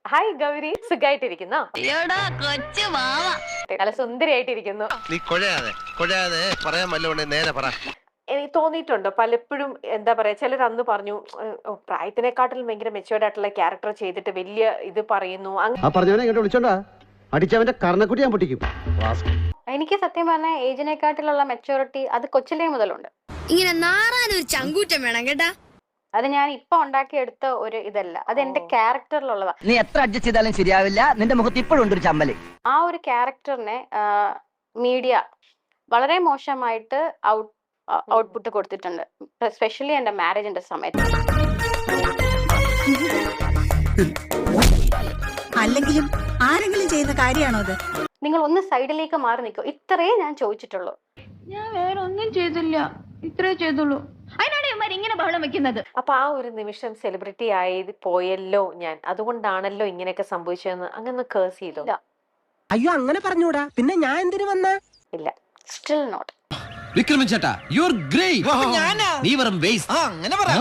Hi Gauri, സുഖായിട്ടിരിക്കുന്നോ? നല്ല സുന്ദരിയായിട്ടിരിക്കുന്നു. നീ കൊഴയാതെ പറയാൻ വല്ലോണ്ടേ നേരെ പറ. എനിക്ക് തോന്നിയിട്ടുണ്ടോ പലപ്പോഴും, എന്താ പറയാ, ചിലർ അന്ന് പറഞ്ഞു പ്രായത്തിനെക്കാട്ടിലും ഭയങ്കര മെച്ചുവേർഡ് ആയിട്ടുള്ള ക്യാരക്ടർ ചെയ്തിട്ട് വലിയ ഇത് പറയുന്നു. അടിച്ചവന്റെ കർണക്കുട്ടി ഞാൻ പൊട്ടിക്കും. എനിക്ക് സത്യം പറഞ്ഞ ഏജിനെക്കാട്ടിലുള്ള മെച്ചൂരിറ്റി അത് കൊച്ചിലേ മുതലുണ്ട്. ഇങ്ങനെ നാറാനൊരു ചങ്കൂറ്റം വേണം കേട്ടാ. അത് ഞാൻ ഇപ്പൊ ഉണ്ടാക്കിയെടുത്ത ഒരു ഇതല്ല, അത് എന്റെ ക്യാരക്ടറിലുള്ളതാ. നീ എത്ര അഡ്ജസ്റ്റ് ചെയ്താലും ശരിയാവില്ല, നിന്റെ മുഖത്ത് ഇപ്പോഴും ഉണ്ട് ഒരു ചമ്മല്. ആ ഒരു ക്യാരക്ടറിനെ മീഡിയ വളരെ മോശമായിട്ട് ഔട്ട്പുട്ട് കൊടുത്തിട്ടുണ്ട്, സ്പെഷ്യലി എന്റെ മാരേജിന്റെ സമയത്ത്. അല്ലെങ്കിലും ആരെങ്കിലും ചെയ്യുന്ന കാര്യമാണോ അത്? നിങ്ങൾ ഒന്ന് സൈഡിലേക്ക് മാറി നിൽക്കോ, ഇത്രയേ ഞാൻ ചോദിച്ചിട്ടുള്ളൂ. ഞാൻ വേറെ ഒന്നും ചെയ്തില്ല, ഇത്രേ ചെയ്തുള്ളൂ. അതിനാണ് ഇവന്മാർ ഇങ്ങനെ ബഹളം വെക്കുന്നത്. അപ്പൊ ആ ഒരു നിമിഷം സെലിബ്രിറ്റി ആയി പോയല്ലോ ഞാൻ, അതുകൊണ്ടാണല്ലോ ഇങ്ങനെയൊക്കെ സംഭവിച്ചതെന്ന് അങ്ങനെ കേഴ്സ് ചെയ്തോ? അയ്യോ അങ്ങനെ പറഞ്ഞൂടാ, പിന്നെ ഞാൻ എന്തിനു വന്ന? ഇല്ല, സ്റ്റിൽ നോട്ട്. വിക്രമൻ ചേട്ടാ, യു ആർ ഗ്രേറ്റ്. നീ വെറും വേസ്റ്റ്. അങ്ങനെ പറ.